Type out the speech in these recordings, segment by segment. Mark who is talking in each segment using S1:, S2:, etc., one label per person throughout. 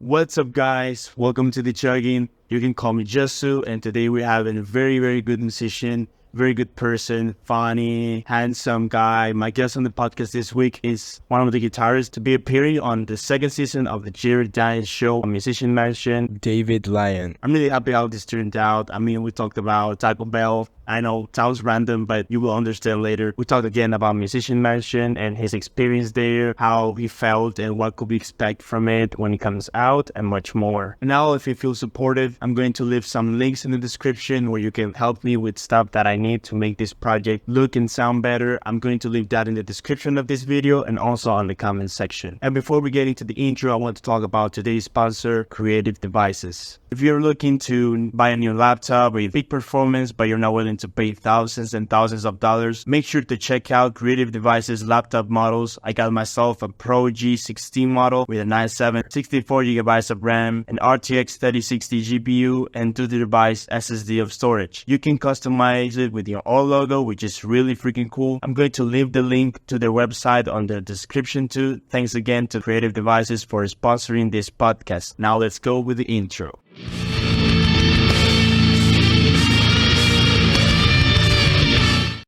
S1: What's up, guys? Welcome to the Chuggin. You can call me Josue, and today we have a very, very good musician, very good person, funny, handsome guy. My guest on the podcast this week is one of the guitarists to be appearing on the second season of the Jared Daniels show, Musician Mansion,
S2: David Lyon.
S1: I'm really happy how this turned out. I mean, we talked about Taco Bell. I know it sounds random, but you will understand later. We talked again about Musician Mansion and his experience there, how he felt and what could we expect from it when it comes out, and much more. And now, if you feel supportive, I'm going to leave some links in the description where you can help me with stuff that I need to make this project look and sound better. I'm going to leave that in the description of this video and also on the comment section. And before we get into the intro, I want to talk about today's sponsor, Kreative Devices. If you're looking to buy a new laptop with peak performance, but you're not willing to pay thousands and thousands of dollars, make sure to check out Kreative Devices laptop models. I got myself a Pro G16 model with a 9/7, 64 gigabytes of RAM, an RTX 3060 GPU, and 2 terabytes SSD of storage. You can customize it with your own logo, which is really freaking cool. I'm going to leave the link to their website on the description too. Thanks again to Kreative Devices for sponsoring this podcast. Now let's go with the intro.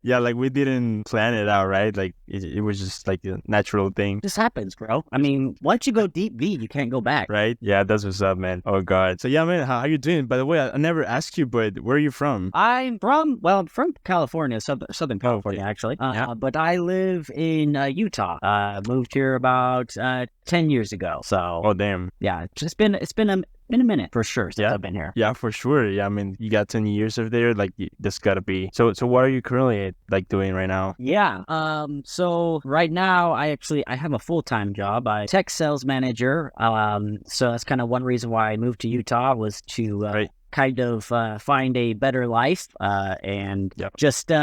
S1: Yeah, like we didn't plan it out, right? Like it was just like a natural thing.
S3: This happens, bro. I mean, once you go deep V, you can't go back.
S1: Right? Yeah, that's what's up, man. Oh, God. So, yeah, man, how are you doing? By the way, I never asked you, but where are you from?
S3: I'm from California, Southern California, actually. But I live in Utah. Moved here about 10 years ago. So,
S1: Oh, damn.
S3: yeah, it's been a minute for sure since I've been here.
S1: Yeah, for sure. Yeah, I mean, you got 10 years of there. Like, that's got to be. So what are you currently like doing right now?
S3: Yeah. So right now I have a full-time job. I'm tech sales manager. So that's kind of one reason why I moved to Utah was to kind of find a better life and just get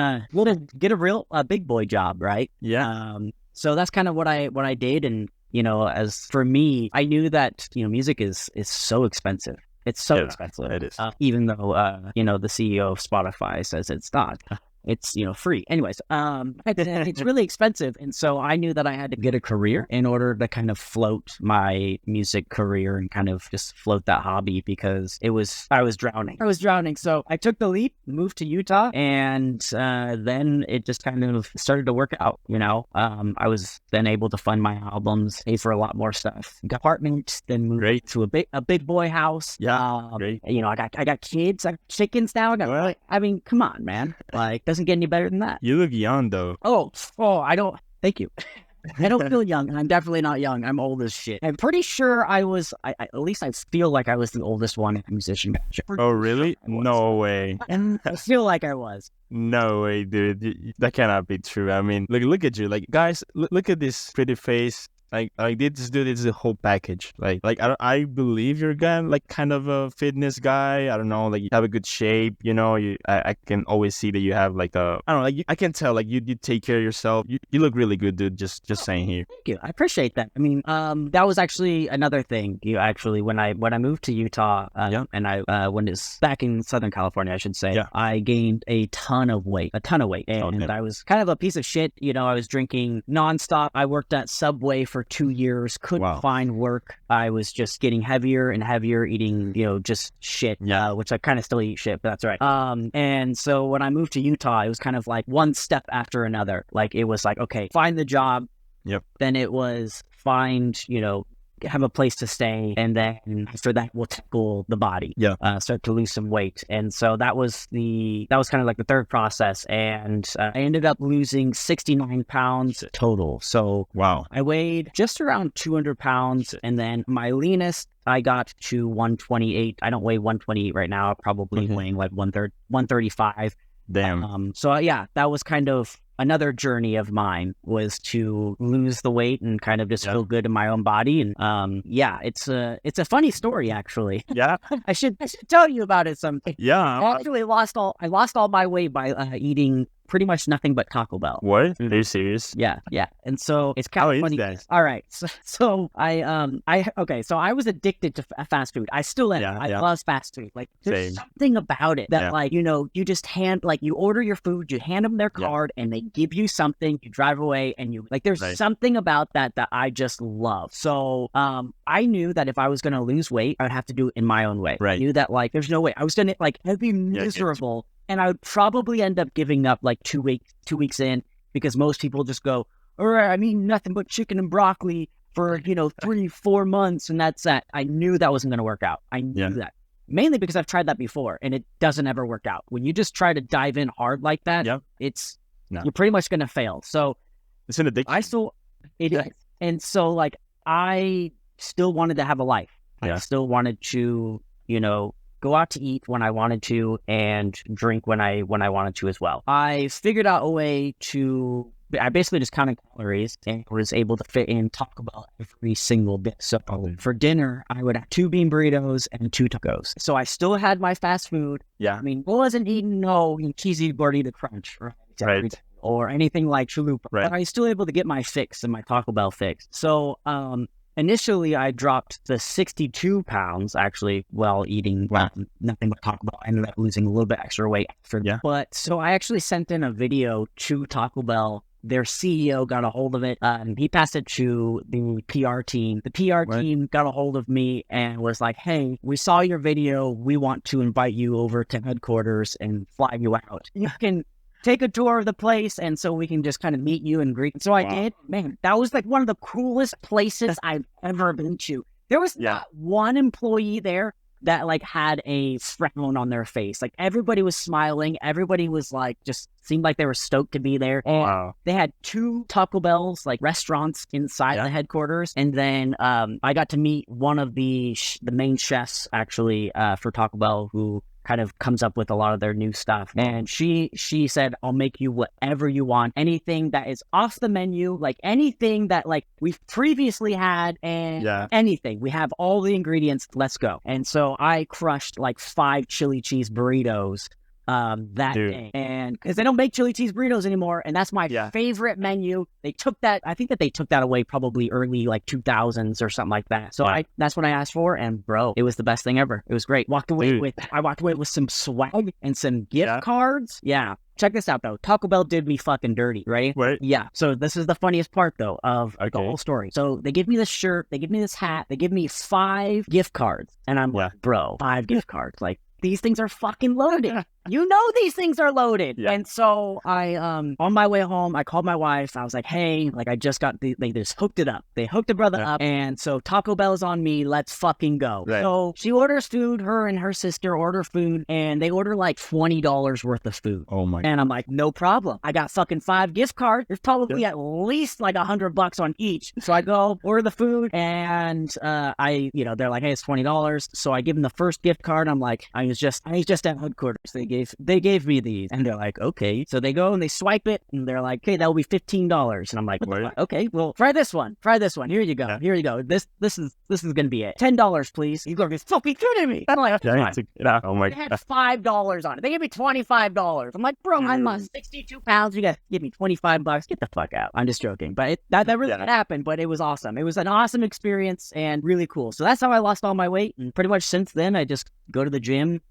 S3: a real big boy job, right?
S1: Yeah.
S3: So that's kind of what I did. And you know, as for me, I knew that, you know, music is so expensive. It's so expensive.
S1: It is.
S3: Even though, you know, the CEO of Spotify says it's not. It's, you know, free. Anyways, it's really expensive. And so I knew that I had to get a career in order to kind of float my music career and kind of just float that hobby because I was drowning. So I took the leap, moved to Utah, and then it just kind of started to work out, you know. I was then able to fund my albums, pay for a lot more stuff. Got apartment, then moved to a big boy house.
S1: Yeah. Great.
S3: You know, I got kids, I got chickens now. I mean, come on, man. Like, doesn't get any better than that.
S1: You look young, though.
S3: Oh, I don't. Thank you. I don't feel young. I'm definitely not young. I'm old as shit. I'm pretty sure I was. At least I feel like I was the oldest one in musician.
S1: Oh, really? No way.
S3: And I feel like I was.
S1: No way, dude. That cannot be true. I mean, look at you. Like, guys, look at this pretty face. Like this dude is a whole package. Like I believe you're a guy, like kind of a fitness guy. I don't know, like you have a good shape. You know, I can always see that you have like I don't know, like I can tell like you take care of yourself. You look really good, dude. Just saying here.
S3: Thank you. I appreciate that. I mean, that was actually another thing. You actually when I moved to Utah, and I when it's back in Southern California, I should say, I gained a ton of weight, and I was kind of a piece of shit. You know, I was drinking nonstop. I worked at Subway for 2 years, couldn't find work. I was just getting heavier and heavier, eating, you know, just shit, which I kind of still eat shit, but that's all right. And so when I moved to Utah, it was kind of like one step after another. Like, it was like, okay, find the job.
S1: Yep.
S3: Then it was find, you know, have a place to stay, and then after that we'll tackle the body, start to lose some weight. And so that was kind of like the third process, and I ended up losing 69 pounds total. So I weighed just around 200 pounds, and then my leanest I got to 128. I don't weigh 128 right now. I'm probably weighing like 135.
S1: Damn.
S3: So that was kind of another journey of mine, was to lose the weight and kind of just feel good in my own body. And it's a funny story, actually.
S1: Yeah.
S3: I should tell you about it sometime.
S1: Yeah.
S3: I actually lost all my weight by eating pretty much nothing but Taco Bell.
S1: What? Are you serious?
S3: Yeah. And so it's kind of funny.
S1: That?
S3: All right. So so I was addicted to fast food. I still am. I love fast food. Like there's something about it that like, you know, you just you order your food, you hand them their card and they give you something, you drive away and you like, there's something about that I just love. So, I knew that if I was going to lose weight, I would have to do it in my own way.
S1: Right.
S3: I knew that like, there's no way I was going to like, I'd be miserable. And I would probably end up giving up like 2 weeks in, because most people just go, all right, I'm eating nothing but chicken and broccoli for, you know, 3-4 months. And that's that. I knew that wasn't going to work out. I knew that. Mainly because I've tried that before and it doesn't ever work out. When you just try to dive in hard like that, you're pretty much going to fail. So
S1: it's an addiction.
S3: It is. And so like, I still wanted to have a life. I still wanted to, you know, go out to eat when I wanted to and drink when I wanted to as well. I figured out a way to, I basically just counted calories and was able to fit in Taco Bell every single bit. So for dinner, I would have 2 bean burritos and 2 tacos. So I still had my fast food. Yeah. I mean, I wasn't eating cheesy gordita crunch, right? Or anything like chalupa. Right. But I was still able to get my fix and my Taco Bell fix. So, initially, I dropped the 62 pounds, actually, while eating nothing but Taco Bell. I ended up losing a little bit extra weight after that. But so I actually sent in a video to Taco Bell. Their CEO got a hold of it, and he passed it to the PR team. The PR team got a hold of me and was like, hey, we saw your video. We want to invite you over to headquarters and fly you out. You can take a tour of the place, and so we can just kind of meet you and greet. So I did. Man, that was like one of the coolest places I've ever been to. There was not one employee there that like had a frown on their face. Like everybody was smiling. Everybody was like, just seemed like they were stoked to be there. And they had 2 Taco Bell's like restaurants inside the headquarters. And then I got to meet one of the main chefs actually for Taco Bell, who kind of comes up with a lot of their new stuff. And she said, I'll make you whatever you want. Anything that is off the menu, like anything that like we've previously had and anything. We have all the ingredients. Let's go. And so I crushed like 5 chili cheese burritos that day. And because they don't make chili cheese burritos anymore, and that's my favorite menu. They took that, I think that they took that away probably early like 2000s or something like that. So that's what I asked for, and bro, it was the best thing ever. It was great. I walked away with some swag and some gift cards. Yeah. Check this out though. Taco Bell did me fucking dirty, right? Yeah. So this is the funniest part though of the whole story. So they give me this shirt, they give me this hat, they give me 5 gift cards, and I'm like, bro, 5 gift cards, like these things are fucking loaded. You know these things are loaded. And so I, on my way home, I called my wife. I was like, hey, like I just got they just hooked it up. They hooked a brother up. And so Taco Bell is on me. Let's fucking go. So she orders food. Her and her sister order food, and they order like $20 worth of food. Oh my. And I'm like, no problem. I got fucking 5 gift cards. There's probably at least like $100 on each. So I go order the food, and I, you know, they're like, hey, it's $20. So I give them the first gift card. I'm like, I was just at headquarters. They gave me these, and they're like, okay. So they go and they swipe it, and they're like, okay, that will be $15. And I'm like, okay, well, try this one. Here you go. Here you go. This is gonna be it. $10, please. You're gonna be fucking kidding me. I'm like, oh my. They had $5 on it. They gave me $25. I'm like, bro, I'm 62 pounds. You gotta give me $25. Get the fuck out. I'm just joking, but that really happened. But it was awesome. It was an awesome experience and really cool. So that's how I lost all my weight. And pretty much since then, I just go to the gym.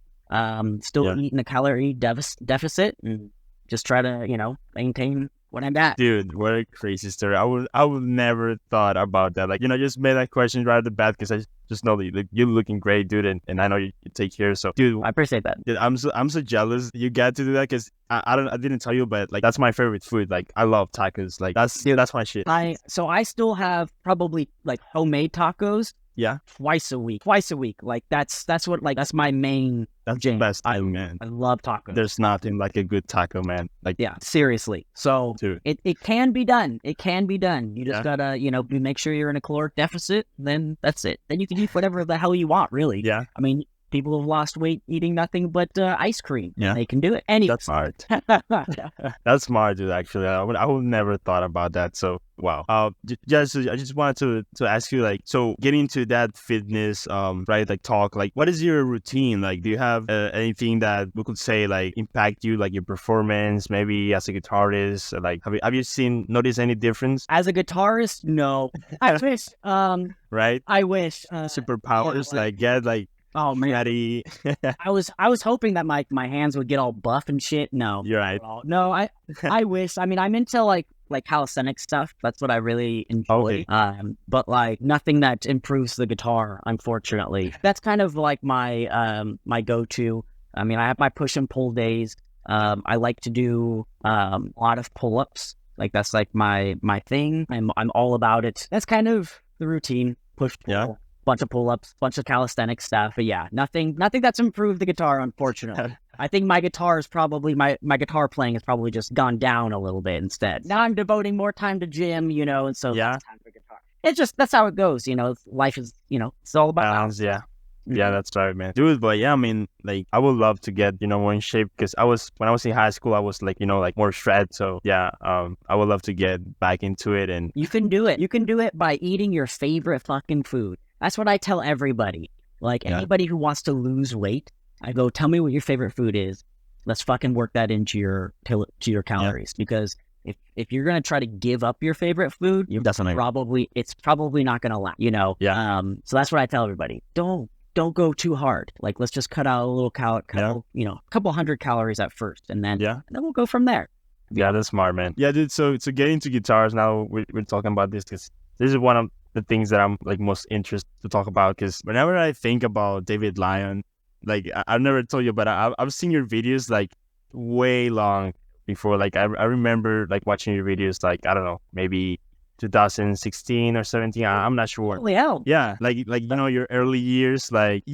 S3: Still eating a calorie deficit and just try to, you know, maintain what I'm at.
S1: Dude, what a crazy story. I would never thought about that. Like, you know, just made that question right at the bat because I just know that you're looking great, dude, and I know you take care. So, dude,
S3: I appreciate that.
S1: Dude, I'm so jealous you get to do that because I didn't tell you, but like that's my favorite food. Like I love tacos. Like that's my shit.
S3: I still have probably like homemade tacos. Yeah, twice a week. Like that's my main.
S1: That's the best thing, man.
S3: I love tacos.
S1: There's nothing like a good taco, man. Like
S3: yeah, seriously. So it can be done. It can be done. You just gotta, you know, make sure you're in a caloric deficit. Then that's it. Then you can eat whatever the hell you want, really. Yeah. I mean, people have lost weight eating nothing but ice cream.
S1: Yeah.
S3: They can do it. Anyway.
S1: That's smart. That's smart, dude, actually. I would never thought about that. So, wow. I just wanted to ask you, like, so getting into that fitness, right, like talk, like, what is your routine? Like, do you have anything that we could say, like, impact you, like your performance, maybe as a guitarist? Like, have you noticed any difference?
S3: As a guitarist, no. I wish,
S1: right?
S3: I wish.
S1: Superpowers, like, get, like,
S3: oh man,
S1: ready.
S3: I was hoping that my hands would get all buff and shit. No,
S1: you're right.
S3: No, I wish. I mean, I'm into like calisthenic stuff. That's what I really enjoy.
S1: Okay.
S3: But like nothing that improves the guitar, unfortunately. That's kind of like my my go-to. I mean, I have my push and pull days. I like to do a lot of pull-ups. Like that's like my thing. I'm all about it. That's kind of the routine. Push, pull.
S1: Yeah.
S3: Bunch of pull-ups, bunch of calisthenic stuff. But yeah, nothing that's improved the guitar, unfortunately. I think my guitar is probably, my guitar playing has probably just gone down a little bit instead. Now I'm devoting more time to gym, and so less time for guitar. It's just, that's how it goes, life is, it's all about balance.
S1: Yeah. Yeah, that's right, man. Dude, but yeah, I mean, like, I would love to get, more in shape, because when I was in high school, I was like, like more shred. So yeah, I would love to get back into it. And
S3: you can do it. You can do it by eating your favorite fucking food. That's what I tell everybody. Like, anybody who wants to lose weight, I go, tell me what your favorite food is. Let's fucking work that into your calories. Because if you're gonna try to give up your favorite food, it's probably not gonna last. So that's what I tell everybody. Don't go too hard. Like, let's just cut out a little couple hundred calories at first, and then we'll go from there.
S1: Yeah, that's smart, man. Yeah, dude. So getting into guitars now, we're talking about this because this is one of the things that I'm like most interested to talk about, because whenever I think about David Lyon, like I've never told you, but I've seen your videos like way long before. Like I remember like watching your videos, like, I don't know, maybe 2016 or 17. I'm not sure.
S3: Holy hell.
S1: Yeah, like your early years, like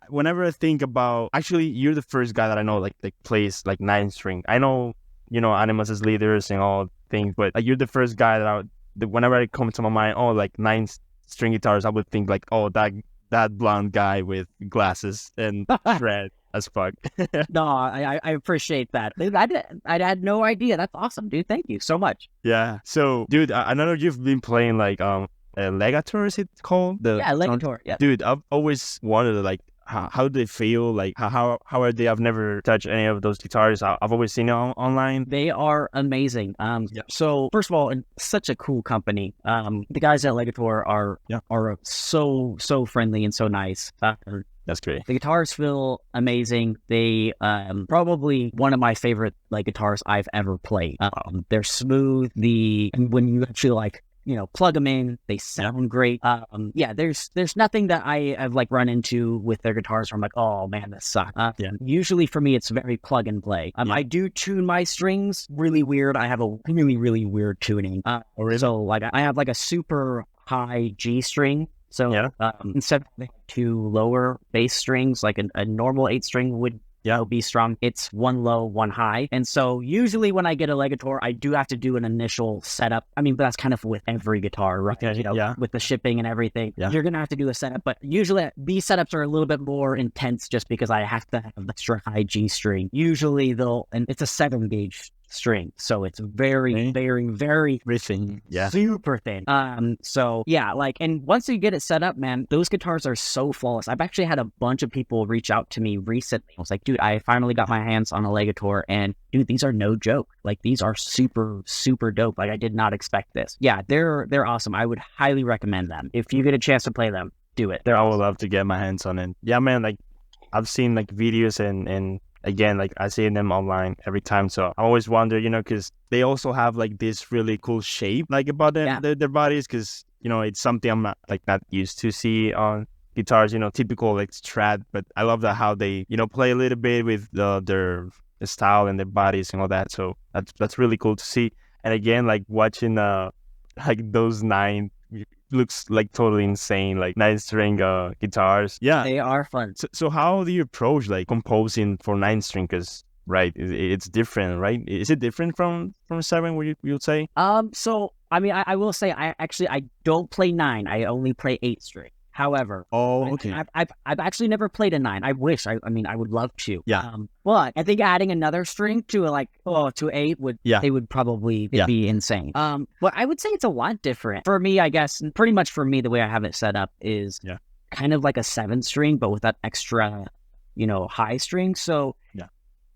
S1: whenever I think about, actually you're the first guy that I know like plays like 9-string. I know Animus' leaders and all things, but like you're the first guy that whenever I come to my mind, like 9-string guitars, I would think like, oh, that blonde guy with glasses and shred as fuck.
S3: No, I appreciate that. I had no idea. That's awesome, dude. Thank you so much.
S1: Yeah. So, dude, I know you've been playing like Legator, is it called?
S3: Legator. Yeah.
S1: Dude, I've always wondered like how do they feel? Like how are they? I've never touched any of those guitars. I've always seen it online.
S3: They are amazing. So first of all, such a cool company. The guys at Legator are so friendly and so nice.
S1: That's great.
S3: The guitars feel amazing. They probably one of my favorite like guitars I've ever played. They're smooth. When you actually like plug them in, they sound great. There's nothing that I have like run into with their guitars where I'm like, oh man, this sucks. Usually for me, it's very plug and play. I do tune my strings really weird. I have a really, really weird tuning. So like I have like a super high G string. So instead of having 2 lower bass strings, like a normal 8-string would be strung, it's 1 low, 1 high. And so usually when I get a Legator, I do have to do an initial setup. I mean, but that's kind of with every guitar, right? With the shipping and everything, you're going to have to do a setup. But usually these setups are a little bit more intense just because I have to have the extra high G string. Usually and it's a 7-gauge string, so it's very, very, very
S1: thin.
S3: Super thin. So yeah, like, and once you get it set up, man, those guitars are so flawless. I've actually had a bunch of people reach out to me recently. I was like, dude, I finally got my hands on a Legator, and dude, these are no joke. Like, these are super, super dope. Like, I did not expect this. Yeah, they're awesome. I would highly recommend them. If you get a chance to play them, do it.
S1: I would love to get my hands on it. Yeah, man, like I've seen like videos and again, like I see them online every time. So I always wonder, because they also have like this really cool shape, like about their bodies, because, it's something I'm not used to see on guitars, typical like Strat. But I love that how they, play a little bit with their style and their bodies and all that. So that's really cool to see. And again, like watching like those 9 looks like totally insane, like 9-string guitars. Yeah,
S3: they are fun.
S1: So how do you approach like composing for 9-string? Because it's different, right? Is it different from 7? Would you say?
S3: So I mean, I will say I don't play 9. I only play 8-string. However,
S1: okay.
S3: I've actually never played a 9. I wish. I mean, I would love to.
S1: Yeah.
S3: But I think adding another string to to 8 would it would probably be insane. But I would say it's a lot different for me. I guess pretty much for me, the way I have it set up is kind of like a 7 string, but with that extra, high string. So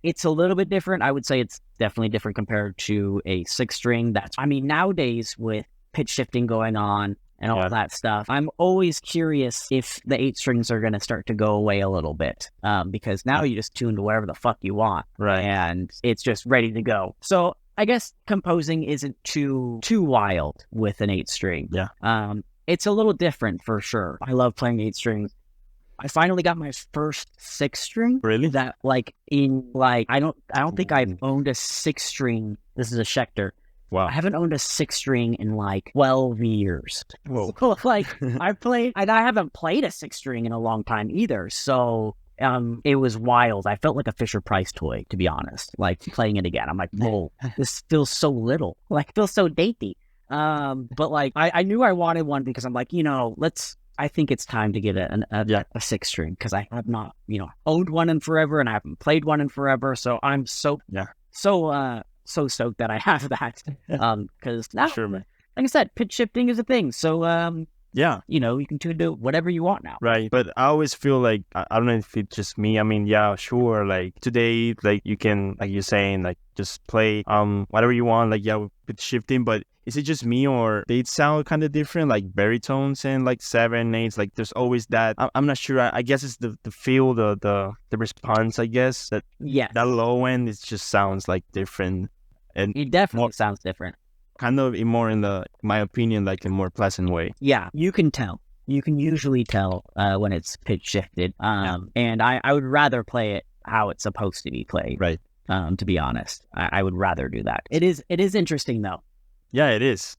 S3: it's a little bit different. I would say it's definitely different compared to a 6 string. Nowadays with pitch shifting going on and all that stuff, I'm always curious if the 8 strings are going to start to go away a little bit, because now you just tune to wherever the fuck you want,
S1: right?
S3: And it's just ready to go. So I guess composing isn't too wild with an 8 string. Yeah. It's a little different for sure. I love playing 8 strings. I finally got my first 6 string.
S1: Really?
S3: That I don't think I've owned a 6 string. This is a Schecter.
S1: Wow.
S3: I haven't owned a 6 string in 12 years.
S1: Whoa.
S3: So, I haven't played a 6 string in a long time either. So it was wild. I felt like a Fisher-Price toy, to be honest. Playing it again, I'm like, whoa, this feels so little. It feels so datey. But I knew I wanted one because I'm like, I think it's time to get a 6 string, because I have not, owned one in forever, and I haven't played one in forever. So I'm so stoked that I have that. Because now,
S1: sure, man.
S3: Like I said, pitch shifting is a thing. So you can tune to whatever you want now.
S1: Right. But I always feel like, I don't know if it's just me. I mean, yeah, sure. Today, you can, like you're saying, just play whatever you want, with pitch shifting. But is it just me, or they sound kind of different, baritones and 7, 8s? There's always that. I'm not sure. I guess it's the feel, the response. I guess that low end, it just sounds different, and
S3: it definitely sounds different.
S1: Kind of more in my opinion, a more pleasant way.
S3: Yeah, you can tell. You can usually tell when it's pitch shifted. And I would rather play it how it's supposed to be played.
S1: Right.
S3: To be honest, I would rather do that. It is interesting though.
S1: Yeah, it is.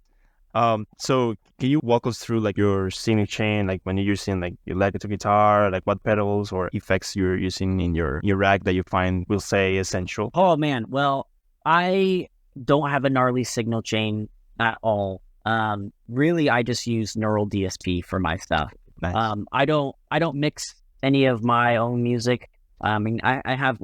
S1: So can you walk us through your singing chain, when you're using your Legator guitar, what pedals or effects you're using in your rack that you find will say essential?
S3: Oh man, well, I don't have a gnarly signal chain at all. Really, I just use Neural DSP for my stuff.
S1: Nice.
S3: I don't mix any of my own music. I have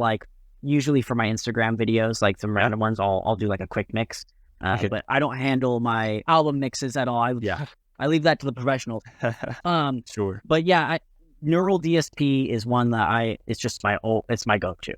S3: usually for my Instagram videos, some random ones, I'll do a quick mix. But I don't handle my album mixes at all. I leave that to the professionals.
S1: Sure.
S3: But yeah, Neural DSP is one that it's just it's my go-to.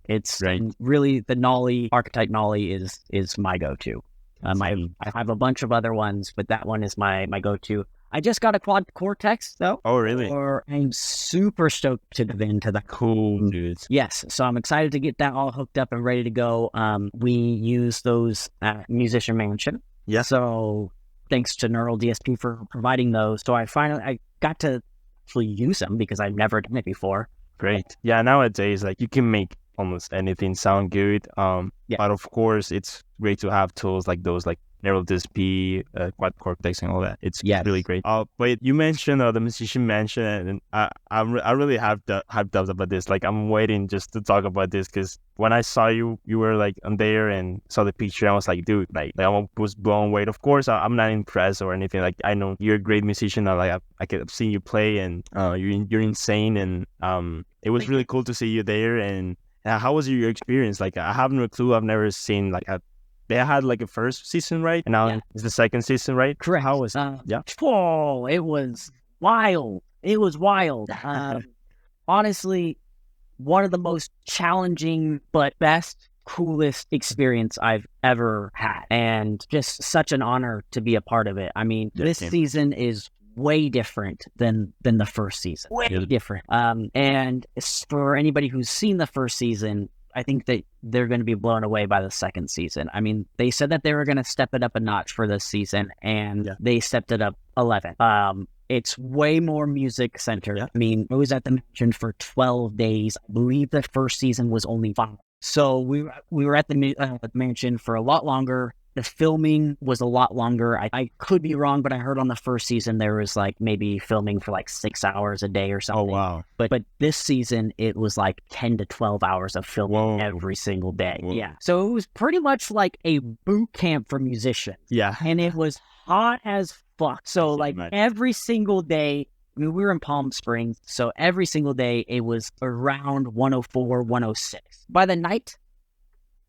S3: It's really the Nolly, Archetype Nolly is my go-to. I have a bunch of other ones, but that one is my go-to. I just got a quad Cortex though.
S1: Oh, really?
S3: I'm super stoked to dive into that.
S1: Cool, dude.
S3: Yes, so I'm excited to get that all hooked up and ready to go. We use those at Musician Mansion.
S1: Yeah.
S3: So thanks to Neural DSP for providing those. So I got to actually use them because I've never done it before.
S1: Great. Yeah, nowadays you can make almost anything sound good. But of course it's great to have tools like those, Neural DSP, Quad Cortex, and all that. It's really great. But you mentioned the Musician Mansion, and I really hyped up about this. I'm waiting just to talk about this, because when I saw you were on there and saw the picture, I was like, dude, I was blown away. Of course, I'm not impressed or anything. I know you're a great musician. I could see you play, and you're insane. And it was really cool to see you there. And how was your experience? I have no clue. I've never seen they had a first season, right? And now it's the second season, right?
S3: Correct.
S1: How was
S3: Oh, it was wild. It was wild. Honestly, one of the most challenging but best, coolest experience I've ever had, and just such an honor to be a part of it. This season is way different than the first season. Way different. And for anybody who's seen the first season, I think that they're going to be blown away by the second season. They said that they were going to step it up a notch for this season, and they stepped it up 11. It's way more music centered. I was at the mansion for 12 days. I believe the first season was only 5. So we were at the mansion for a lot longer. The filming was a lot longer. I could be wrong, but I heard on the first season there was maybe filming for 6 hours a day or something.
S1: Oh, wow.
S3: But this season it was 10 to 12 hours of filming every single day. Whoa. Yeah. So it was pretty much like a boot camp for musicians.
S1: Yeah.
S3: And it was hot as fuck. So every single day I mean, we were in Palm Springs, so every single day it was around 104, 106. By the night,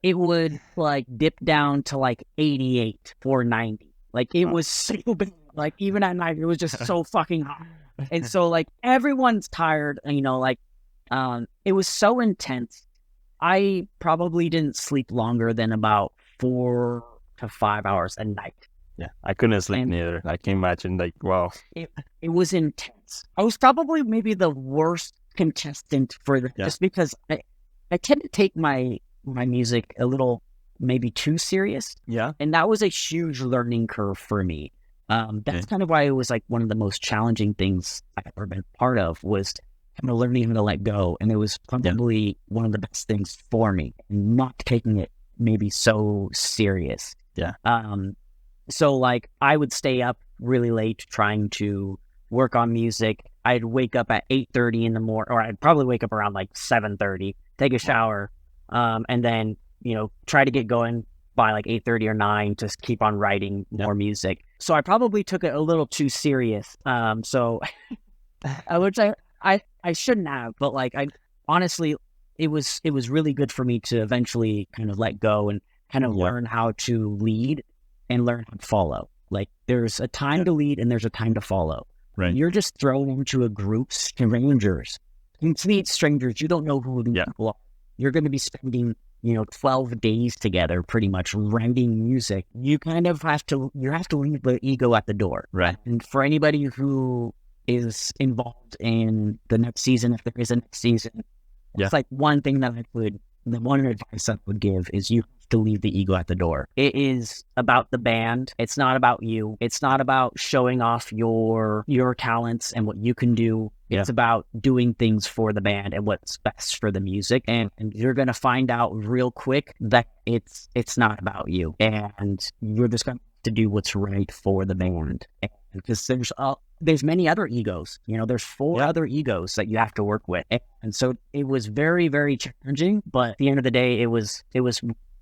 S3: it would like dip down to like 88 or 90. Like it was so bad. Like even at night, it was just so fucking hot. And so like everyone's tired, you know, like it was so intense. I probably didn't sleep longer than about 4 to 5 hours a night.
S1: Yeah, I couldn't sleep neither. I can imagine, like, wow.
S3: It was intense. I was probably maybe the worst contestant for just because I tend to take my music a little maybe too serious.
S1: Yeah.
S3: And that was a huge learning curve for me. That's kind of why it was like one of the most challenging things I've ever been part of was kind of learning how to let go. And it was probably one of the best things for me, not taking it maybe so serious.
S1: Yeah.
S3: So like I would stay up really late trying to work on music. I'd wake up at 8:30 in the morning, or I'd probably wake up around like 7:30, take a shower, and then, you know, try to get going by like 8:30 or 9 to keep on writing more music. So I probably took it a little too serious. So which I shouldn't have, but like I honestly, it was really good for me to eventually kind of let go and kind of learn how to lead and learn how to follow. Like there's a time to lead and there's a time to follow.
S1: Right.
S3: You're just thrown into a group, strangers, complete strangers. You don't know who the people are. You're going to be spending, you know, 12 days together, pretty much writing music. You kind of have to leave the ego at the door.
S1: Right.
S3: And for anybody who is involved in the next season, if there is a next season, it's like one thing that the one advice I would give is you have to leave the ego at the door. It is about the band. It's not about you. It's not about showing off your talents and what you can do. It's about doing things for the band and what's best for the music. And you're going to find out real quick that it's not about you. And you're just going to have to do what's right for the band. Because there's many other egos. You know, there's 4 other egos that you have to work with. And so it was very, very challenging. But at the end of the day, it was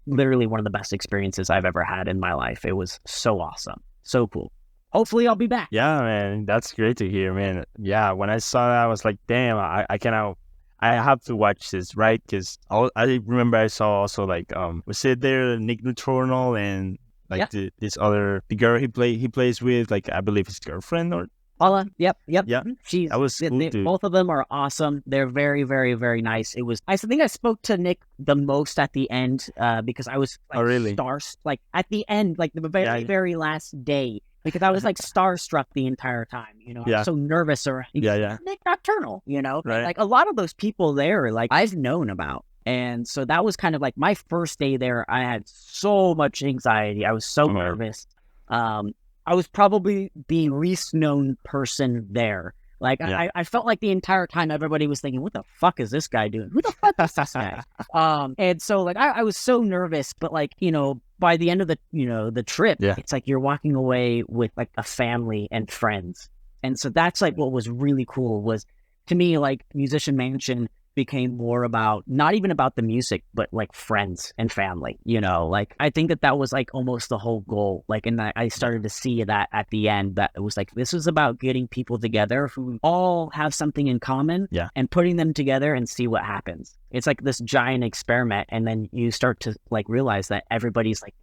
S3: literally one of the best experiences I've ever had in my life. It was so awesome. So cool. Hopefully I'll be back.
S1: Yeah, man. That's great to hear, man. Yeah, when I saw that, I was like, damn, I have to watch this, right? Because I remember I saw also like, was it there Nick Nocturnal and like the girl he plays with, like I believe his girlfriend or
S3: Paula. Yep.
S1: Yeah, that was cool,
S3: both of them are awesome. They're very, very, very nice. I think I spoke to Nick the most at the end because I was like, like at the end, like the very, very last day, because I was like starstruck the entire time. You know, I was so nervous around. Nick Nocturnal. You know, like a lot of those people there, like I've known about. And so that was kind of like my first day there. I had so much anxiety. I was so nervous. I was probably the least known person there. Like I felt like the entire time everybody was thinking, what the fuck is this guy doing? Who the fuck is this guy? And so like I was so nervous, but like, you know, by the end of the trip, it's like you're walking away with like a family and friends. And so that's like what was really cool was, to me, like Musician Mansion became more about not even about the music, but like friends and family, you know. Like I think that was like almost the whole goal. Like, and I started to see that at the end, that it was like this was about getting people together who all have something in common and putting them together and see what happens. It's like this giant experiment, and then you start to like realize that everybody's like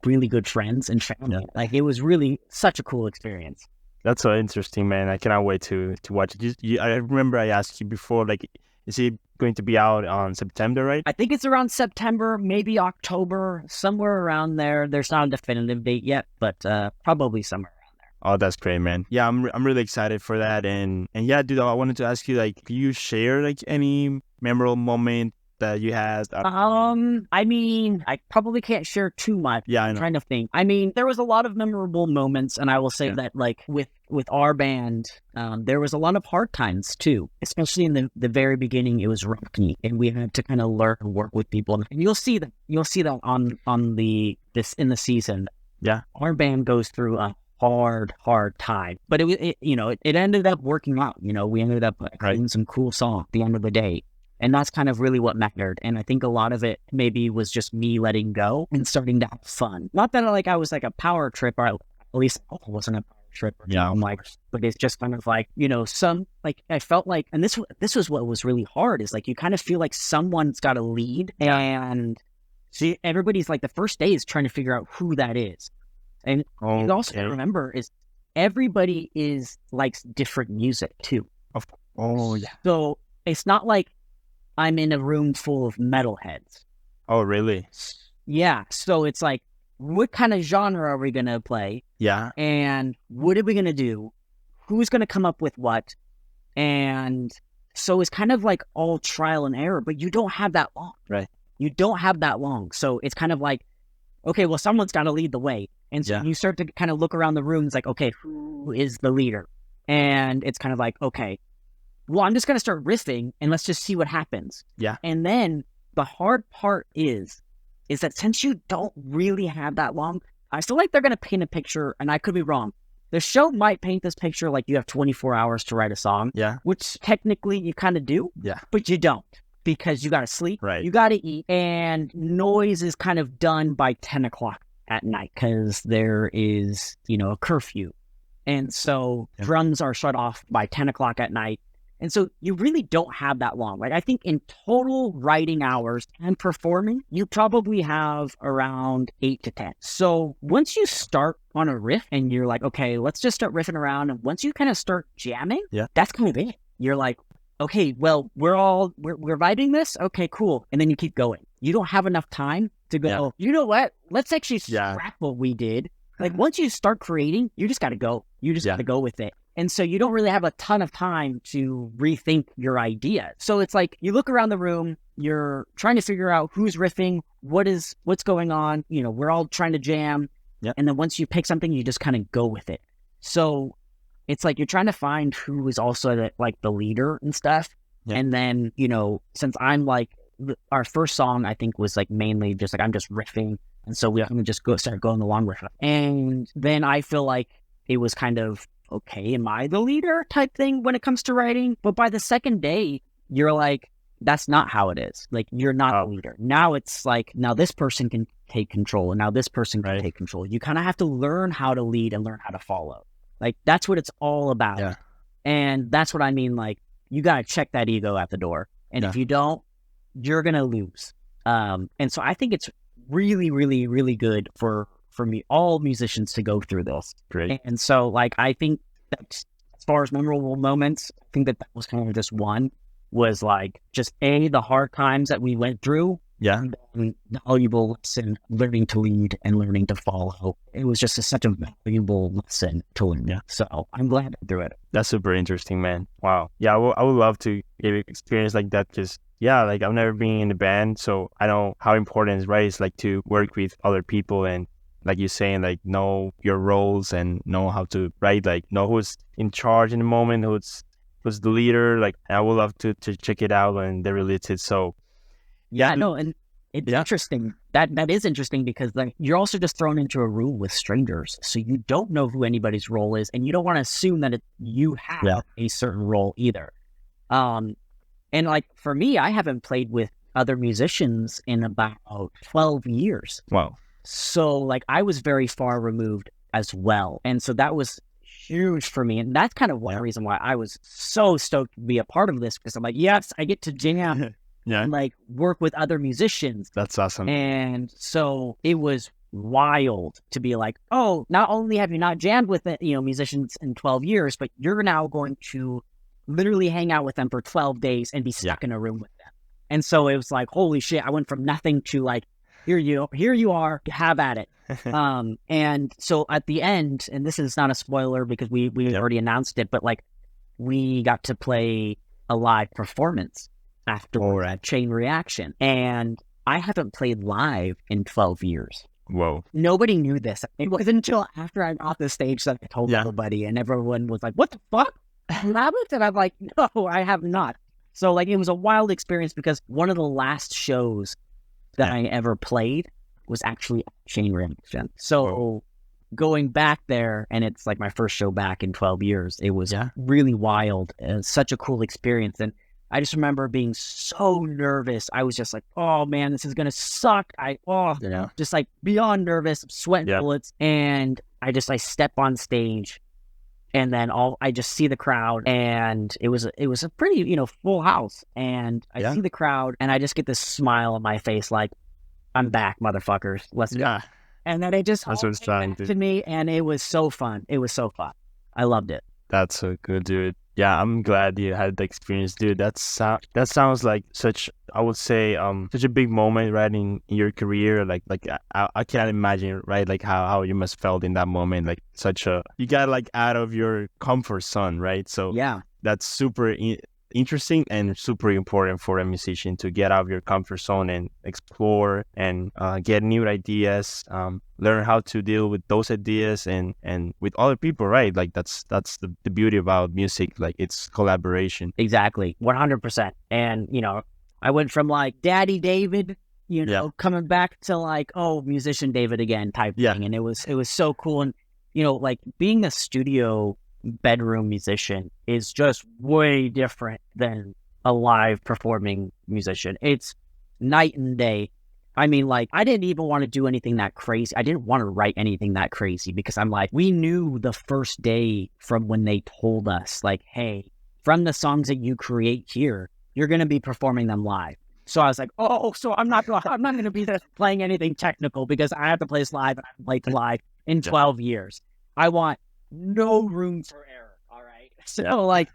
S3: really good friends and family. Like it was really such a cool experience.
S1: That's so interesting, man. I cannot wait to watch it. I remember I asked you before, like, is it going to be out on September, right?
S3: I think it's around September, maybe October, somewhere around there. There's not a definitive date yet, but probably somewhere around there.
S1: Oh, that's great, man. Yeah, I'm really excited for that. And yeah, dude, I wanted to ask you, like, can you share like any memorable moment that you had?
S3: I mean, I probably can't share too much.
S1: Yeah, I know.
S3: I'm trying to think. I mean, there was a lot of memorable moments, and I will say that like with our band, there was a lot of hard times too, especially in the very beginning. It was rocky, and we had to kind of learn to work with people. And you'll see that on in the season. Yeah, our band goes through a hard time, but it ended up working out. You know, we ended up writing some cool songs at the end of the day. And that's kind of really what mattered. And I think a lot of it maybe was just me letting go and starting to have fun. Not that like I was like a power trip, or at least I wasn't a power trip.
S1: Yeah,
S3: I'm like, but it's just kind of like, some, like, I felt like, and this was what was really hard, is like, you kind of feel like someone's got to lead, and see, everybody's like, the first day is trying to figure out who that is. And you also got to remember is everybody likes different music too.
S1: Yeah.
S3: So it's not like I'm in a room full of metalheads.
S1: Oh, really?
S3: Yeah. So it's like, what kind of genre are we going to play?
S1: Yeah.
S3: And what are we going to do? Who's going to come up with what? And so it's kind of like all trial and error, but you don't have that long.
S1: Right.
S3: You don't have that long. So it's kind of like, okay, well, someone's got to lead the way. And so you start to kind of look around the room. It's like, okay, who is the leader? And it's kind of like, okay, well, I'm just going to start riffing and let's just see what happens.
S1: Yeah.
S3: And then the hard part is that since you don't really have that long, I feel like they're going to paint a picture, and I could be wrong. The show might paint this picture like you have 24 hours to write a song.
S1: Yeah.
S3: Which technically you kind of do.
S1: Yeah.
S3: But you don't, because you got to sleep.
S1: Right.
S3: You got to eat. And noise is kind of done by 10 o'clock at night because there is, a curfew. And so drums are shut off by 10 o'clock at night. And so you really don't have that long. Like, I think in total writing hours and performing, you probably have around 8 to 10. So once you start on a riff and you're like, okay, let's just start riffing around. And once you kind of start jamming, that's kind of it. You're like, okay, well, we're vibing this. Okay, cool. And then you keep going. You don't have enough time to go, you know what? Let's actually scrap what we did. Like, once you start creating, you just got to go. You just got to go with it. And so you don't really have a ton of time to rethink your idea. So it's like you look around the room, you're trying to figure out who's riffing, what's going on. We're all trying to jam. Yep. And then once you pick something, you just kind of go with it. So it's like you're trying to find who is also the leader and stuff. Yep. And then, since I'm like, our first song, I think, was like mainly just like, I'm just riffing. And so I'm just start going along with it. And then I feel like it was kind of, okay, am I the leader type thing when it comes to writing? But by the second day, you're like, that's not how it is. Like, you're not the leader. Now it's like, now this person can take control, and now this person can take control. You kind of have to learn how to lead and learn how to follow. Like, that's what it's all about. Yeah. And that's what I mean. Like, you got to check that ego at the door. And if you don't, you're going to lose. And so I think it's really, really, really good for me, all musicians, to go through this.
S1: Great.
S3: And so, like, I think that as far as memorable moments, I think that was kind of just one, was like just the hard times that we went through. Yeah. And the valuable lesson, learning to lead and learning to follow. It was just such a valuable lesson to learn. Yeah. So I'm glad I threw it.
S1: That's super interesting, man. Wow. Yeah, I would love to get an experience like that, because like, I've never been in a band, so I know how important it's, right? It's like to work with other people and, like you're saying, like, know your roles and know how to write, like, know who's in charge in the moment, who's the leader. Like, I would love to check it out and they're related. So
S3: no, and it's interesting. That is interesting, because like, you're also just thrown into a room with strangers, so you don't know who anybody's role is, and you don't want to assume that you have a certain role either. And like, for me, I haven't played with other musicians in about 12 years.
S1: Wow.
S3: So like, I was very far removed as well. And so that was huge for me. And that's kind of one reason why I was so stoked to be a part of this, because I'm like, yes, I get to jam and like work with other musicians.
S1: That's awesome.
S3: And so it was wild to be like, oh, not only have you not jammed with musicians in 12 years, but you're now going to literally hang out with them for 12 days and be stuck in a room with them. And so it was like, holy shit, I went from nothing to like, here you are, have at it. And so at the end, and this is not a spoiler because we already announced it, but like, we got to play a live performance after that Chain Reaction. And I haven't played live in 12 years.
S1: Whoa.
S3: Nobody knew this. It wasn't until after I got off the stage that I told everybody, and everyone was like, what the fuck? And I'm like, no, I have not. So like, it was a wild experience, because one of the last shows that I ever played was actually Chain Reaction. So going back there, and it's like my first show back in 12 years, it was really wild. Such a cool experience. And I just remember being so nervous. I was just like, oh man, this is going to suck. Just like beyond nervous, sweating bullets. And I step on stage, And then I just see the crowd, and it was a pretty, full house. And I see the crowd, and I just get this smile on my face, like, I'm back, motherfuckers. Let's go.
S1: Yeah.
S3: And then it just
S1: That's what it's trying
S3: to me, and it was so fun. It was so fun. I loved it.
S1: That's so good, dude. Yeah, I'm glad you had the experience, dude. That sounds like such, I would say, such a big moment, right, in your career. Like I can't imagine, right, like how you must felt in that moment. Like you got like out of your comfort zone, right? So
S3: Yeah,
S1: that's super interesting and super important for a musician to get out of your comfort zone and explore and get new ideas, learn how to deal with those ideas and with other people, right? Like that's the beauty about music, like it's collaboration.
S3: exactly, 100%. And I went from like Daddy David, coming back to like, oh, musician David again type thing, and it was so cool. And like being a studio bedroom musician is just way different than a live performing musician. It's night and day. I mean, like, I didn't even want to do anything that crazy. I didn't want to write anything that crazy because I'm like, we knew the first day from when they told us, like, hey, from the songs that you create here, you're going to be performing them live. So I was like, oh, so I'm not going to be playing anything technical because I have to play this live and I haven't played live in 12 years. I want no room for error. All right. So like,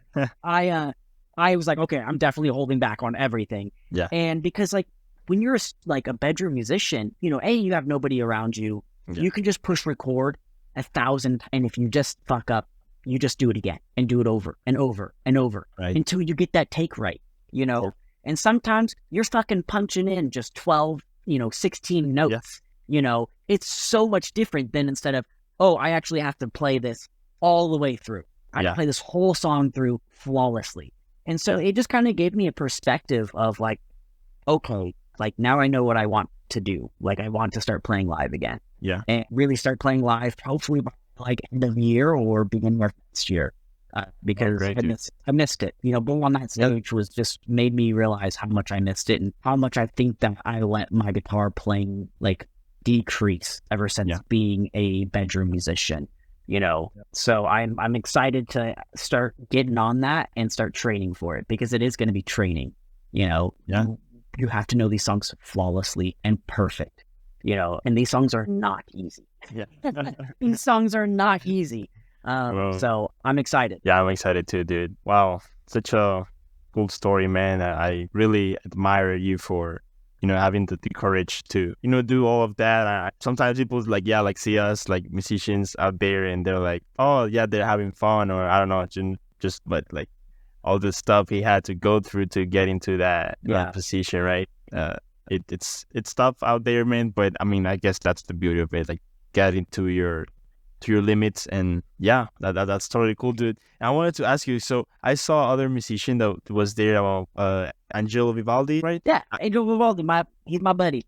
S3: I was like, okay, I'm definitely holding back on everything.
S1: Yeah.
S3: And because like, when you're like a bedroom musician, you have nobody around you. Yeah. You can just push record 1,000. And if you just fuck up, you just do it again and do it over and over and over until you get that take right, Oh. And sometimes you're fucking punching in just 12, 16 notes, it's so much different than instead of, oh, I actually have to play this all the way through. I play this whole song through flawlessly. And so it just kind of gave me a perspective of like, okay, like now I know what I want to do. Like I want to start playing live again. Yeah. And really start playing live, hopefully by like end of year or beginning of next year. Because I missed it. Being on that stage was just made me realize how much I missed it and how much I think that I let my guitar playing like decrease ever since being a bedroom musician. So I'm excited to start getting on that and start training for it because it is going to be training. You have to know these songs flawlessly and perfect. And these songs are not easy. These songs are not easy. So I'm excited.
S1: Yeah, I'm excited too, dude. Wow, such a cool story, man. I really admire you for having the courage to do all of that. Sometimes people like see us like musicians out there and they're like, oh yeah, they're having fun, or I don't know, just but like all the stuff he had to go through to get into that position, right? It's tough out there, man, but I mean I guess that's the beauty of it, like getting to your limits. And that's totally cool, dude. And I wanted to ask you, so I saw other musician that was there, Angelo Vivaldi, right?
S3: Yeah, Angelo Vivaldi, he's my buddy.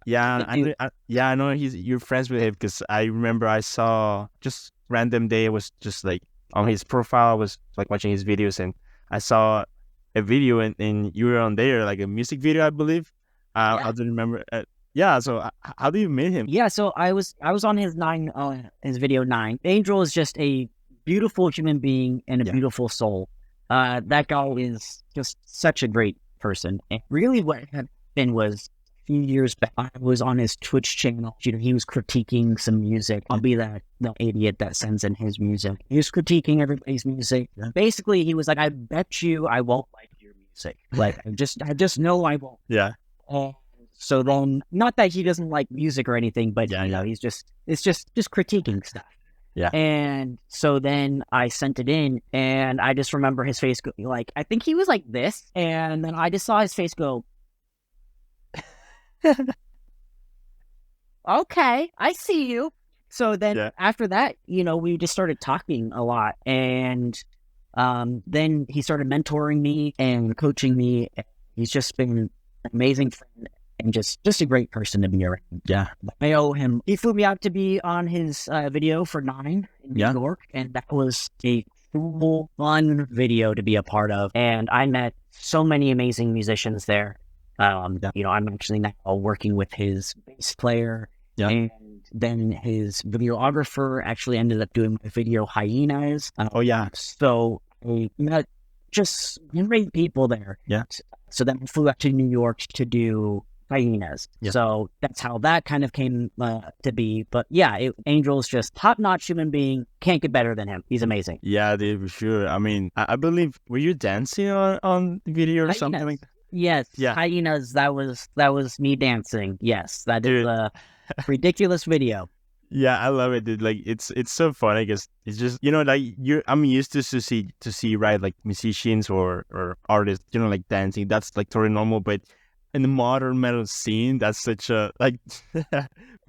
S1: Yeah, I know you're friends with him because I remember I saw just random day, it was just like on his profile, I was like watching his videos and I saw a video and you were on there, like a music video, I believe. I don't remember. So how do you meet him?
S3: Yeah, so I was on his video 9. Angel is just a beautiful human being and a beautiful soul. That guy is just such a great person. And really what happened was a few years back, I was on his Twitch channel. He was critiquing some music. I'll be the idiot that sends in his music. He was critiquing everybody's music. Yeah. Basically, he was like, I bet you I won't like your music. Like, I just know I won't.
S1: Yeah.
S3: So then, not that he doesn't like music or anything, but he's it's just critiquing stuff.
S1: Yeah.
S3: And so then I sent it in, and I just remember his face go like, I think he was like this, and then I just saw his face go, okay, I see you. So then after that, we just started talking a lot, and then he started mentoring me and coaching me. He's just been an amazing friend. And just a great person to be around.
S1: Yeah.
S3: I owe him. He flew me out to be on his video for 9 in New York. And that was a cool, fun video to be a part of. And I met so many amazing musicians there. I'm actually now working with his bass player. Yeah. And then his videographer actually ended up doing my video Hyenas.
S1: Oh yeah.
S3: So we met just great people there.
S1: Yeah.
S3: So then we flew out to New York to do Hyenas.
S1: Yeah.
S3: So that's how that kind of came to be. But yeah, Angel's just top-notch human being. Can't get better than him. He's amazing.
S1: Yeah, dude, for sure. I mean, I believe, were you dancing on the video or something like that?
S3: Yes.
S1: Yeah.
S3: Hyenas, that was me dancing. Yes. That is a ridiculous video.
S1: Yeah, I love it, dude. Like it's so funny because it's just, like I'm used to see right, like musicians or artists, like dancing. That's like totally normal, but in the modern metal scene, that's such a like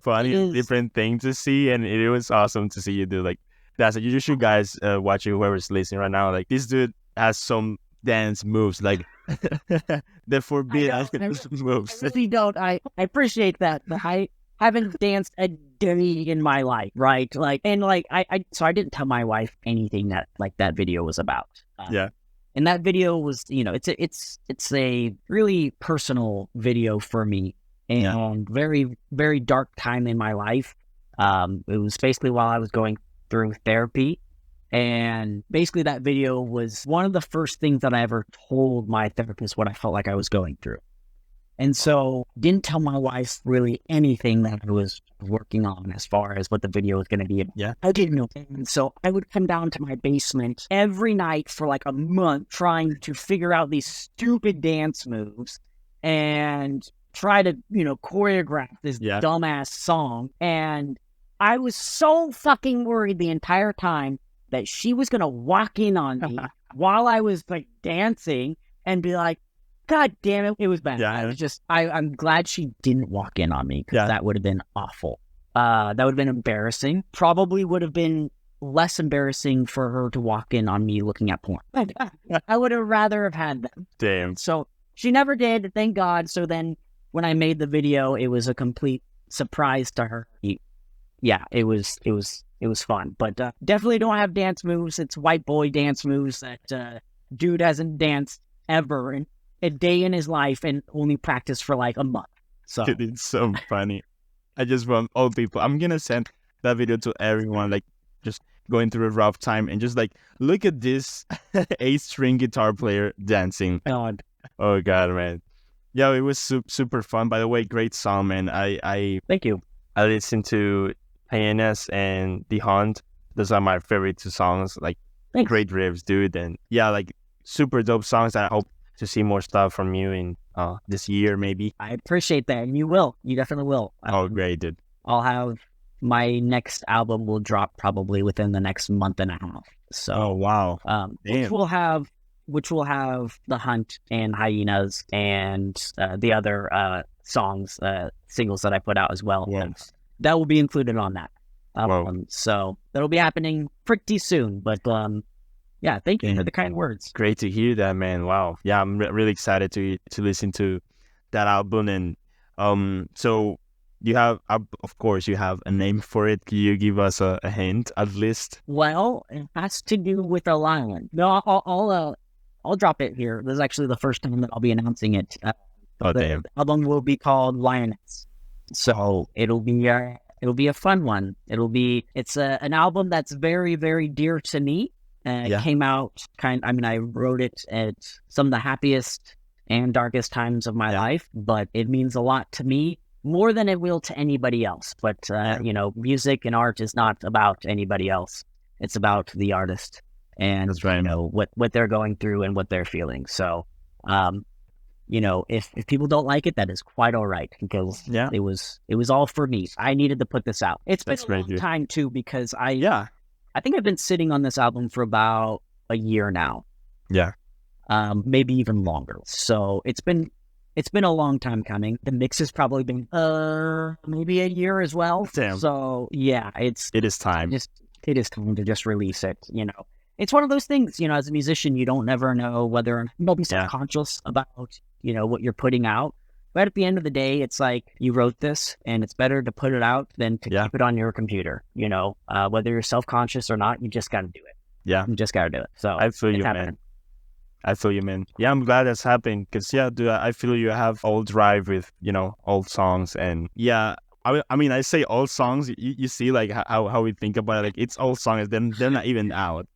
S1: funny different thing to see, and it was awesome to see you do like that. So you should guys watch it, whoever's listening right now. Like this dude has some dance moves, like the forbidden moves.
S3: I really don't. I appreciate that, but I haven't danced a day in my life, right? Like, and like so I didn't tell my wife anything that like that video was about.
S1: Yeah.
S3: And that video was, it's a really personal video for me, and very, very dark time in my life. It was basically while I was going through therapy, and basically that video was one of the first things that I ever told my therapist what I felt like I was going through. And so didn't tell my wife really anything that I was working on as far as what the video was going to be.
S1: Yeah.
S3: I didn't know. And so I would come down to my basement every night for like a month trying to figure out these stupid dance moves and try to, choreograph this dumbass song. And I was so fucking worried the entire time that she was going to walk in on me while I was like dancing and be like, God damn it, it was bad.
S1: Yeah,
S3: I'm glad she didn't walk in on me, because that would have been awful. That would have been embarrassing. Probably would have been less embarrassing for her to walk in on me looking at porn. I would have rather have had them.
S1: Damn.
S3: So she never did, thank God. So then when I made the video, it was a complete surprise to her. Yeah, it was fun. But definitely don't have dance moves. It's white boy dance moves that dude hasn't danced ever in a day in his life and only practiced for like a month. So
S1: it's so funny. I just want all people. I'm gonna send that video to everyone, like just going through a rough time, and just like look at this 8-string guitar player dancing.
S3: God.
S1: Oh God, man. Yeah, it was super fun. By the way, great song, man. I
S3: thank you.
S1: I listened to Hyenas and The Hunt. Those are my favorite two songs. Like great riffs, dude. And yeah, like super dope songs. I hope to see more stuff from you in this year, maybe.
S3: I appreciate that, and you will. You definitely will.
S1: Oh, great, dude.
S3: I'll have my next album will drop probably within the next month and a half. So,
S1: oh wow,
S3: which will have The Hunt and Hyenas and the other singles that I put out as well.
S1: Yes.
S3: That will be included on that. So that'll be happening pretty soon. But yeah, thank you for the kind words.
S1: Great to hear that, man. Wow. Yeah, I'm really excited to listen to that album. And so you have, of course, you have a name for it. Can you give us a hint at least?
S3: Well, it has to do with a lion. No, I'll drop it here. This is actually the first time that I'll be announcing it. The album will be called Lioness. So it'll be a fun one. It's an album that's very, very dear to me. It came out I wrote it at some of the happiest and darkest times of my life, but it means a lot to me, more than it will to anybody else. But, music and art is not about anybody else. It's about the artist and,
S1: that's right.
S3: What they're going through and what they're feeling. So, if people don't like it, that is quite all right, because it was all for me. I needed to put this out. It's been a long time too, because I think I've been sitting on this album for about a year now.
S1: Yeah.
S3: Maybe even longer. So it's been a long time coming. The mix has probably been maybe a year as well.
S1: Damn.
S3: So yeah, it is time. It is time to just release it. It's one of those things. As a musician, you don't never know whether you'll be self-conscious about what you're putting out. But at the end of the day, it's like you wrote this, and it's better to put it out than to keep it on your computer. Whether you're self-conscious or not, you just got to do it.
S1: Yeah,
S3: you just got to do it. So
S1: I feel you, man. I feel you, man. Yeah, I'm glad that's happened, because dude, I feel you have old drive with old songs, and I mean, I say old songs. You see, like how we think about it. Like it's old songs. Then they're not even out.